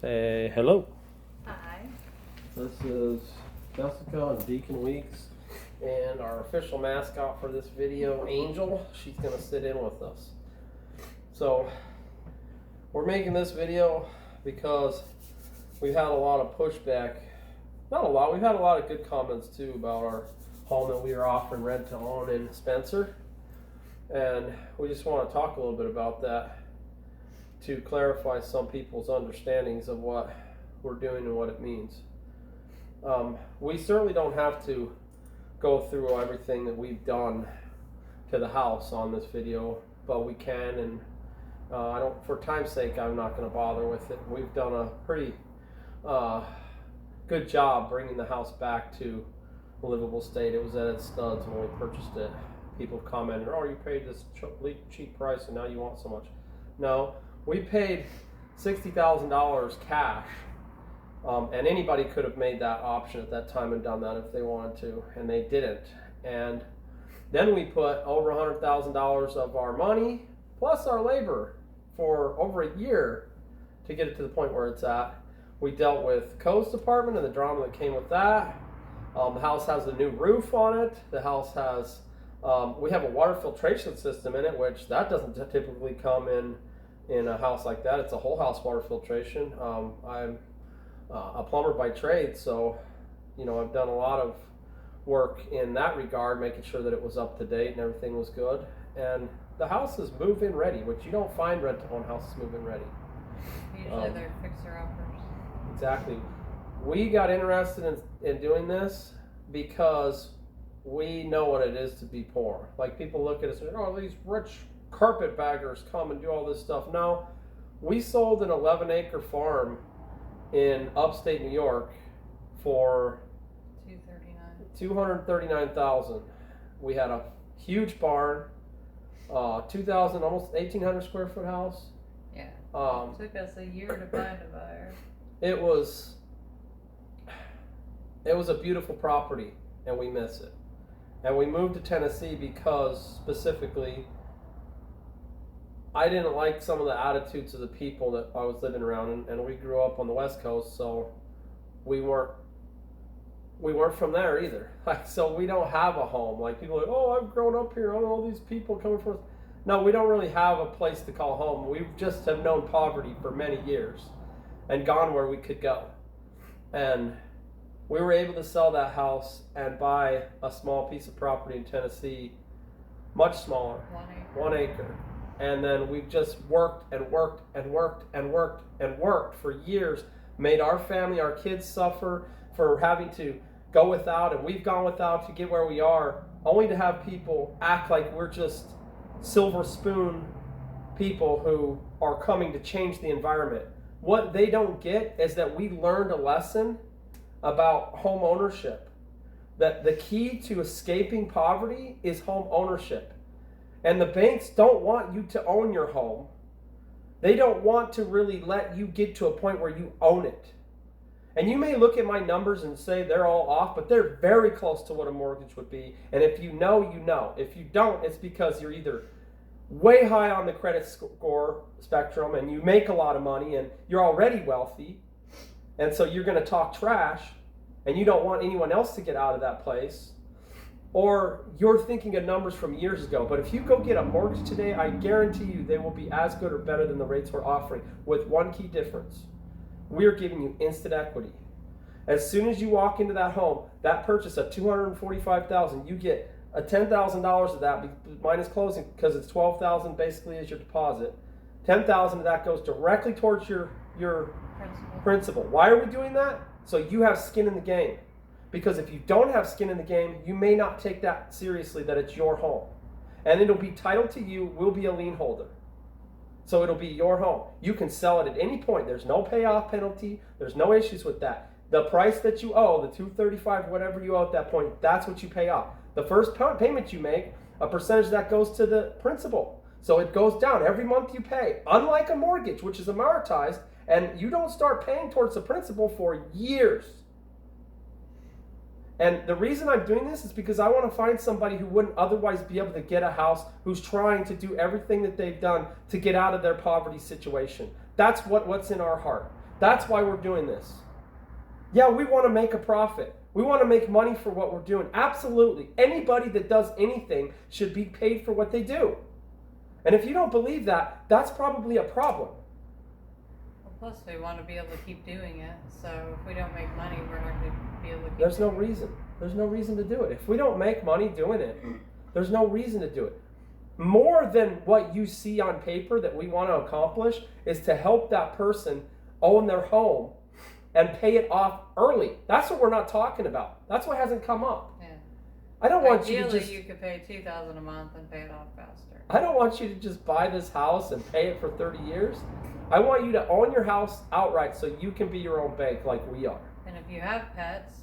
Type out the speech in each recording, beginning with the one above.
Say hello. Hi. This is Jessica and Deacon Weeks, and our official mascot for this video, Angel. She's going to sit in with us. So, we're making this video because we've had a lot of pushback. Not a lot, we've had a lot of good comments too about our home that we are offering rent to own in Spencer. And we just want to talk a little bit about that to clarify some people's understandings of what we're doing and what it means. We certainly don't have to go through everything that we've done to the house on this video, but we can, and I don't, for time's sake, I'm not going to bother with it. We've done a pretty good job bringing the house back to a livable state. It was at its studs when we purchased it. People commented, "Oh, you paid this cheap price and now you want so much." No, we paid $60,000 cash, and anybody could have made that option at that time and done that if they wanted to, and they didn't. And then we put over $100,000 of our money plus our labor for over a year to get it to the point where it's at. We dealt with the codes department and the drama that came with that. The house has a new roof on it. The house has we have a water filtration system in it, which that doesn't typically come in a house like that. It's a whole house water filtration. I'm a plumber by trade, so I've done a lot of work in that regard, making sure that it was up to date and everything was good. And the house is move-in ready, which you don't find rent-to-own houses move-in ready. Usually they're fixer-uppers. Exactly. We got interested in doing this because we know what it is to be poor. Like, people look at us and say, "Oh, these rich carpetbaggers come and do all this stuff." No, we sold an 11-acre farm in upstate New York for $239,000. We had a huge barn, 2,000, almost 1,800 square foot house. Yeah. It took us a year to find a buyer. It was a beautiful property, and we miss it. And we moved to Tennessee because, specifically, I didn't like some of the attitudes of the people that I was living around, and we grew up on the West Coast, so we weren't from there either. Like, so we don't have a home. Like, people are like, "Oh, I've grown up here. Oh, all these people coming from." No, we don't really have a place to call home. We just have known poverty for many years and gone where we could go. And we were able to sell that house and buy a small piece of property in Tennessee, much smaller, 1 acre. And then we just worked and worked and worked and worked and worked for years, made our family, our kids suffer for having to go without, and we've gone without to get where we are, only to have people act like we're just silver spoon people who are coming to change the environment. What they don't get is that we learned a lesson about home ownership. That the key to escaping poverty is home ownership. And the banks don't want you to own your home. They don't want to really let you get to a point where you own it. And you may look at my numbers and say they're all off, but they're very close to what a mortgage would be. And if you know, you know. If you don't, it's because you're either way high on the credit score spectrum and you make a lot of money and you're already wealthy, and so you're going to talk trash and you don't want anyone else to get out of that place, or you're thinking of numbers from years ago. But if you go get a mortgage today, I guarantee you they will be as good or better than the rates we're offering, with one key difference. We're giving you instant equity. As soon as you walk into that home, that purchase of $245,000, you get a $10,000 of that minus closing, because it's $12,000 basically is your deposit. $10,000 of that goes directly towards your principal. Why are we doing that? So you have skin in the game. Because if you don't have skin in the game, you may not take that seriously, that it's your home. And it'll be titled to you, we'll be a lien holder. So it'll be your home. You can sell it at any point. There's no payoff penalty. There's no issues with that. The price that you owe, the $235, whatever you owe at that point, that's what you pay off. The first payment you make, a percentage of that goes to the principal. So it goes down every month you pay. Unlike a mortgage, which is amortized, and you don't start paying towards the principal for years. And the reason I'm doing this is because I want to find somebody who wouldn't otherwise be able to get a house, who's trying to do everything that they've done to get out of their poverty situation. That's what's in our heart. That's why we're doing this. Yeah, we want to make a profit. We want to make money for what we're doing. Absolutely. Anybody that does anything should be paid for what they do. And if you don't believe that, that's probably a problem. Well, plus, we want to be able to keep doing it. So if we don't make money, we're not going to be able to keep There's no doing it. reason. There's no reason to do it. If we don't make money doing it, there's no reason to do it. More than what you see on paper that we want to accomplish is to help that person own their home and pay it off early. That's what we're not talking about. That's what hasn't come up. Yeah. I don't want Ideally, you to just... you could pay $2,000 a month and pay it off faster. I don't want you to just buy this house and pay it for 30 years. I want you to own your house outright so you can be your own bank like we are. And if you have pets,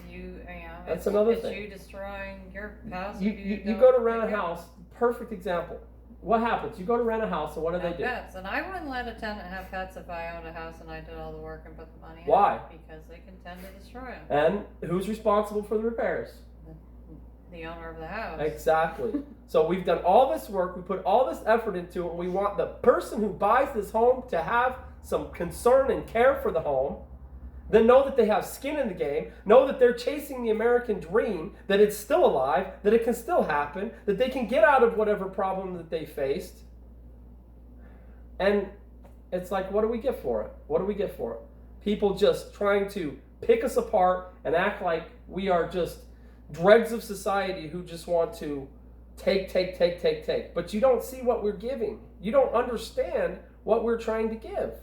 you know, That's another it's thing. You destroying your house. You don't go to rent a take care of house, perfect example. What happens? You go to rent a house, and what do they do? Pets, and I wouldn't let a tenant have pets if I owned a house and I did all the work and put the money in. Why? Because they can tend to destroy them. And who's responsible for the repairs? The owner of the house. Exactly. So we've done all this work, we put all this effort into it, and we want the person who buys this home to have some concern and care for the home, then know that they have skin in the game, know that they're chasing the American dream, that it's still alive, that it can still happen, that they can get out of whatever problem that they faced. And it's like, what do we get for it? What do we get for it? People just trying to pick us apart and act like we are just dregs of society who just want to take. But you don't see what we're giving. You don't understand what we're trying to give.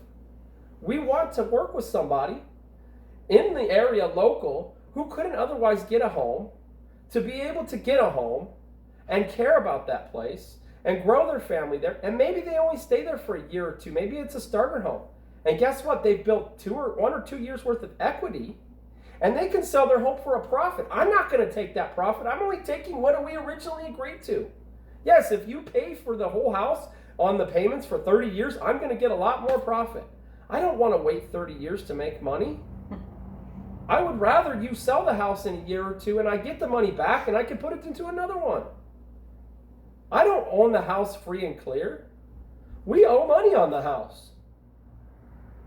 We want to work with somebody in the area local who couldn't otherwise get a home, to be able to get a home and care about that place and grow their family there. And maybe they only stay there for a year or two. Maybe it's a starter home. And guess what? They've built 1 or 2 years worth of equity, and they can sell their home for a profit. I'm not going to take that profit. I'm only taking what we originally agreed to. Yes, if you pay for the whole house on the payments for 30 years, I'm going to get a lot more profit. I don't want to wait 30 years to make money. I would rather you sell the house in a year or two and I get the money back and I can put it into another one. I don't own the house free and clear. We owe money on the house.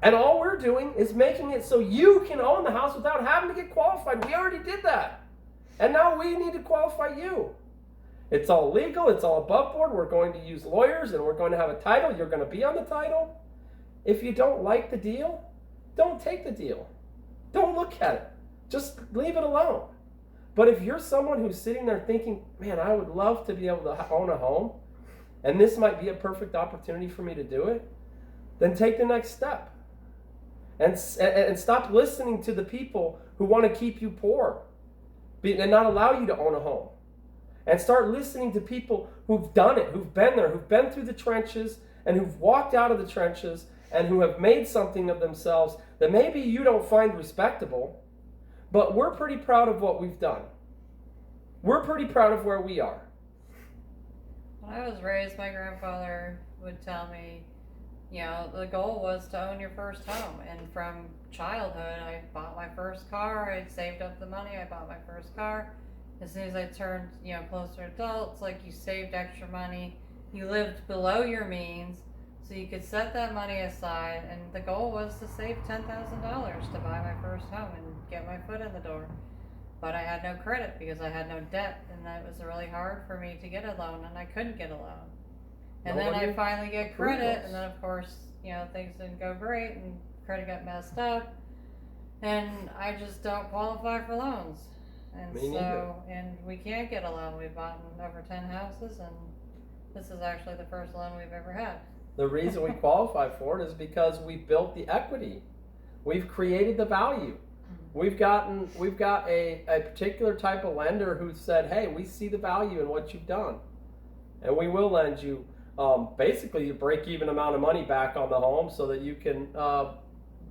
And all we're doing is making it so you can own the house without having to get qualified. We already did that. And now we need to qualify you. It's all legal. It's all above board. We're going to use lawyers and we're going to have a title. You're going to be on the title. If you don't like the deal, don't take the deal. Don't look at it. Just leave it alone. But if you're someone who's sitting there thinking, man, I would love to be able to own a home, and this might be a perfect opportunity for me to do it, then take the next step. And stop listening to the people who want to keep you poor and not allow you to own a home. And start listening to people who've done it, who've been there, who've been through the trenches, and who've walked out of the trenches, and who have made something of themselves that maybe you don't find respectable, but we're pretty proud of what we've done. We're pretty proud of where we are. When I was raised, my grandfather would tell me, you know, the goal was to own your first home. And from childhood, I bought my first car. I saved up the money. I bought my first car. As soon as I turned, you know, closer to adults, like you saved extra money. You lived below your means. So you could set that money aside, and the goal was to save $10,000 to buy my first home and get my foot in the door. But I had no credit because I had no debt, and that was really hard for me to get a loan, and I couldn't get a loan. And then I finally get credit, and then of course, you know, things didn't go great, and credit got messed up, and I just don't qualify for loans. And Me neither. And we can't get a loan. We've bought over 10 houses, and this is actually the first loan we've ever had. The reason we qualify for it is because we built the equity. We've created the value. We've got a particular type of lender who said, hey, we see the value in what you've done. And we will lend you basically a break-even amount of money back on the home so that you can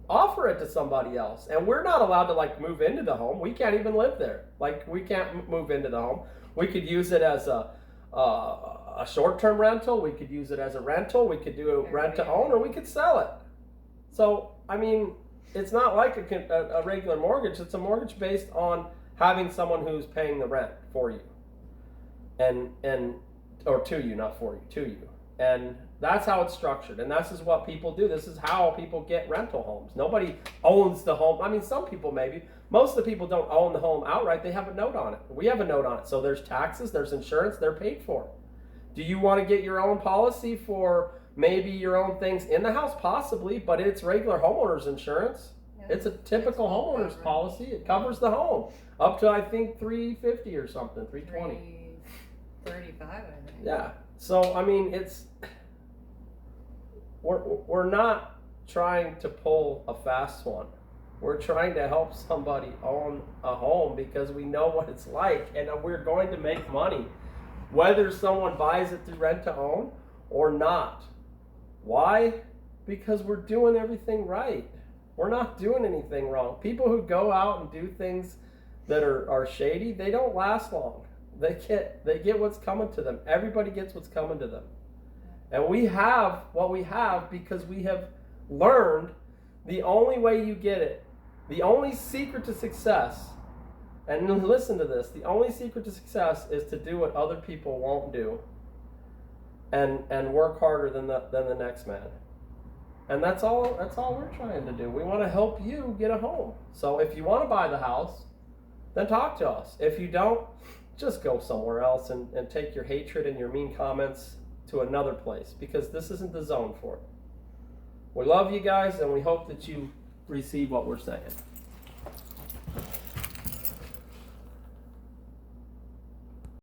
offer it to somebody else. And we're not allowed to like move into the home. We can't even live there. Like we can't move into the home. We could use it as a short-term rental. We could use it as a rental. We could do a rent to own, or we could sell it. So, I mean, it's not like a regular mortgage. It's a mortgage based on having someone who's paying the rent for you, or to you, not for you, to you. And that's how it's structured. And this is what people do. This is how people get rental homes. Nobody owns the home. I mean, some people maybe. Most of the people don't own the home outright. They have a note on it. We have a note on it. So there's taxes, there's insurance, they're paid for. Do you want to get your own policy for maybe your own things in the house? Possibly, but it's regular homeowner's insurance. Yeah. It's a typical homeowner's policy. It covers the home up to, I think, $350 or something, $320. $335, I think. Yeah. So I mean, we're not trying to pull a fast one. We're trying to help somebody own a home because we know what it's like, and we're going to make money, whether someone buys it through rent to own or not. Why? Because we're doing everything right. We're not doing anything wrong. People who go out and do things that are shady, they don't last long. They get what's coming to them. Everybody gets what's coming to them. And we have what we have because we have learned the only way you get it, the only secret to success, and listen to this, the only secret to success is to do what other people won't do and work harder than the next man. And that's all we're trying to do. We want to help you get a home. So if you want to buy the house, then talk to us. If you don't, just go somewhere else and take your hatred and your mean comments to another place, because this isn't the zone for it. We love you guys, and we hope that you receive what we're saying.